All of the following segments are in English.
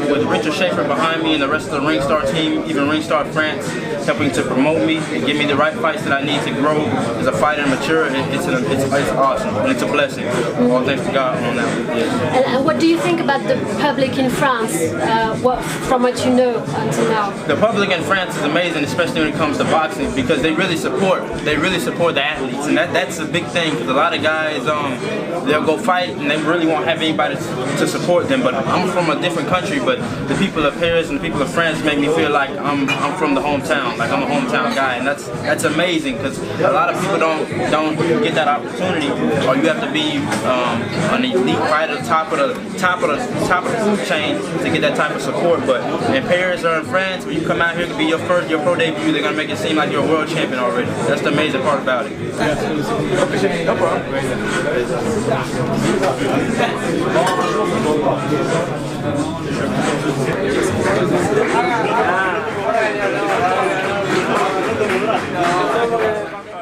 With Richard Schaefer behind me and the rest of the Ringstar team, even Ringstar France, helping to promote me and give me the right fights that I need to grow as a fighter and mature, it's awesome and it's a blessing. All thanks to God on that. Yeah. And what do you think about the public in France, from what you know until now? The public in France is amazing, especially when it comes to boxing, because they really support the athletes, and that's a big thing. Because a lot of guys, they'll go fight and they really won't have anybody to support them. But I'm from a different country, but the people of Paris and the people of France make me feel like I'm from the hometown, like I'm a hometown guy, and that's amazing, because a lot of people don't get that opportunity, or you have to be an elite fighter, top of the food chain to get that type of support. But in Paris or in France, when you come out here to be your pro debut, they're gonna make it seem like you're a world champion already. That's the amazing part about it. No problem.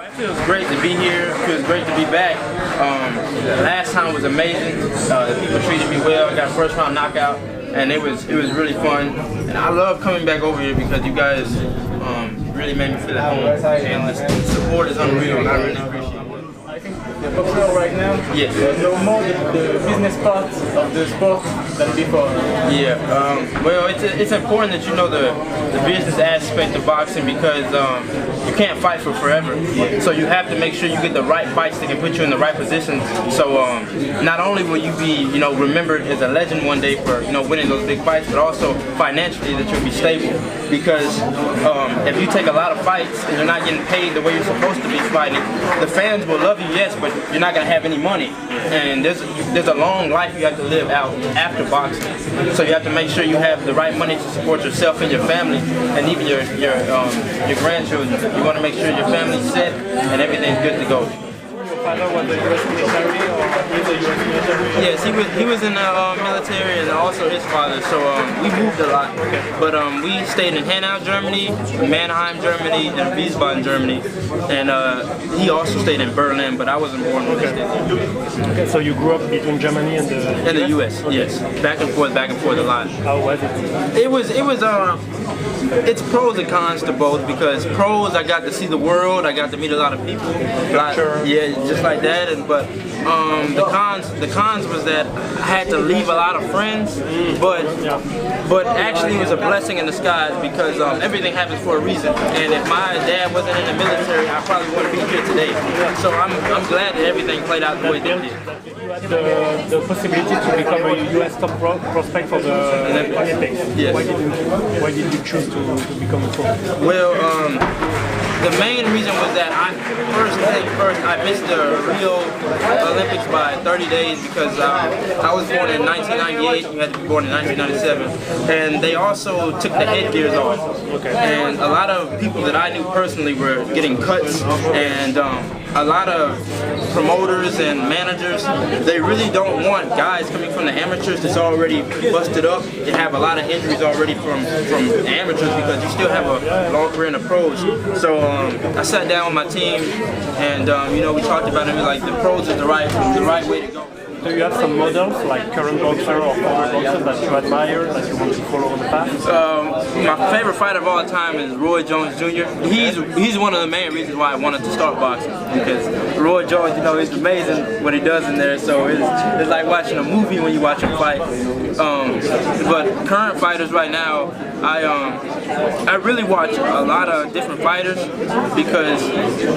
It feels great to be here. It feels great to be back. Last time was amazing. The people treated me well. I got a first round knockout, and it was really fun. And I love coming back over here because you guys really made me feel at home. And the support is unreal, and I really appreciate it. I think the boxer right now, yes, know more the business part of the sport than before. Yeah, well, it's important that you know the business aspect of boxing, because you can't fight for forever. So you have to make sure you get the right fights that can put you in the right positions. So not only will you be, remembered as a legend one day for, winning those big fights, but also financially that you'll be stable. Because if you take a lot of fights and you're not getting paid the way you're supposed to be fighting, the fans will love you, yes, but you're not gonna have any money. And there's a long life you have to live out after boxing. So you have to make sure you have the right money to support yourself and your family, and even your grandchildren. You want to make sure your family's set and everything's good to go. Your father was a U.S. military, or is a U.S. military? Yes, he was in the military, and also his father. So we moved a lot. But we stayed in Hanau, Germany, Mannheim, Germany, and Wiesbaden, Germany. And he also stayed in Berlin, but I wasn't born when he stayed there. Okay, so you grew up between Germany and the US? Okay. Yes. Back and forth a lot. How was it? It's pros and cons to both, because pros, I got to see the world, I got to meet a lot of people. Yeah, just like that. But the cons was that I had to leave a lot of friends, but actually it was a blessing in disguise, because everything happens for a reason. And if my dad wasn't in the military, I probably wouldn't be here today. So I'm glad that everything played out the way it did. You had the possibility to become a U.S. top prospect for the Olympics. Yes. Why did you choose to become a pro? Well, The main reason was that I missed the Rio Olympics by 30 days because I was born in 1998. You had to be born in 1997, and they also took the headgears off. And a lot of people that I knew personally were getting cuts, and a lot of promoters and managers, they really don't want guys coming from the amateurs that's already busted up. They have a lot of injuries already from amateurs because you still have a long career in the pros. So I sat down with my team, and you know, we talked about it. Like the pros is the right way to go. Do you have some models, like current boxer or former boxer that you admire, that you want to follow on the path? My favorite fighter of all time is Roy Jones Jr. He's one of the main reasons why I wanted to start boxing, because Roy Jones, you know, he's amazing what he does in there. So it's like watching a movie when you watch him fight. But current fighters right now, I really watch a lot of different fighters because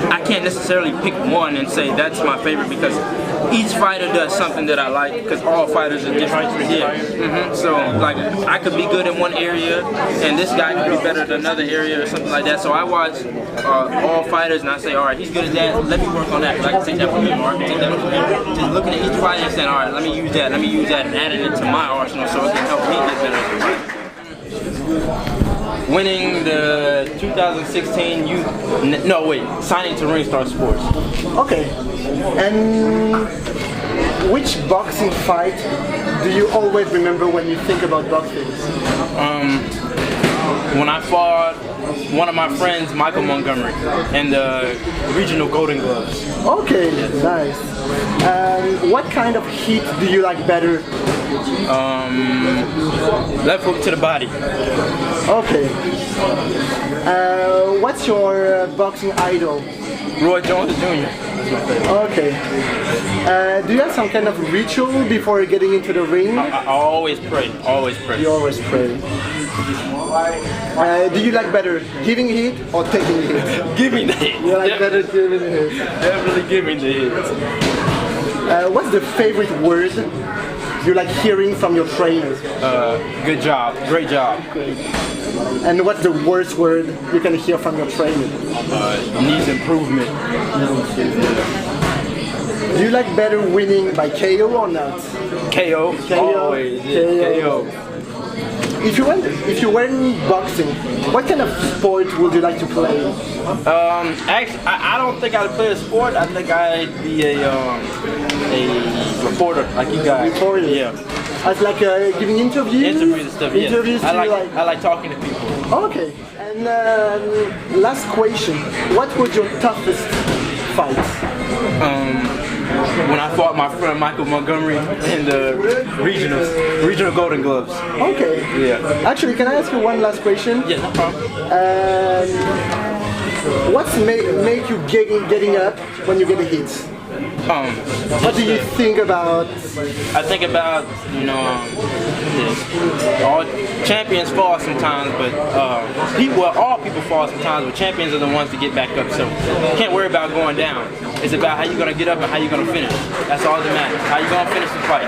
I can't necessarily pick one and say that's my favorite, because each fighter does something that I like, because all fighters are different. Yeah. So like I could be good in one area and this guy could be better at another area or something like that. So I watch all fighters and I say, all right, he's good at that, let me work on that, because I can take that from him, or I can take that from him. Just looking at each fighter and saying, all right, let me use that, and adding it to my arsenal so it can help me get better as a fighter. Winning the 2016 signing to Ringstar Sports. Okay. And which boxing fight do you always remember when you think about boxing? When I fought one of my friends, Michael Montgomery, in the regional Golden Gloves. Okay, nice. What kind of heat do you like better? Left hook to the body. Okay. What's your boxing idol? Roy Jones Jr. Okay. Do you have some kind of ritual before getting into the ring? I always pray. Always pray. You always pray. Do you like better giving hit or taking hit? Give me the hit. You like better giving hit? Definitely give me the hit. What's the favorite word you like hearing from your trainer? Good job. Great job. And what's the worst word you can hear from your trainer? Needs improvement. Do you like better winning by KO or not? KO. Always. Yeah, KO. If you were in boxing, what kind of sport would you like to play? Actually, I don't think I'd play a sport. I think I'd be a reporter, like you guys. Reporter? Yeah. As like giving interviews? Interviews and stuff, yeah. Interviews I like talking to people. Okay. And last question. What was your toughest fight? When I fought my friend Michael Montgomery in the regional Golden Gloves. Okay. Yeah. Actually, can I ask you one last question? Yeah, no problem. What's make you getting up when you get a hit? What do you think about? I think about, you know, all champions fall sometimes, but all people fall sometimes, but champions are the ones to get back up. So you can't worry about going down. It's about how you're gonna get up and how you're gonna finish. That's all that matters. How you gonna finish the fight.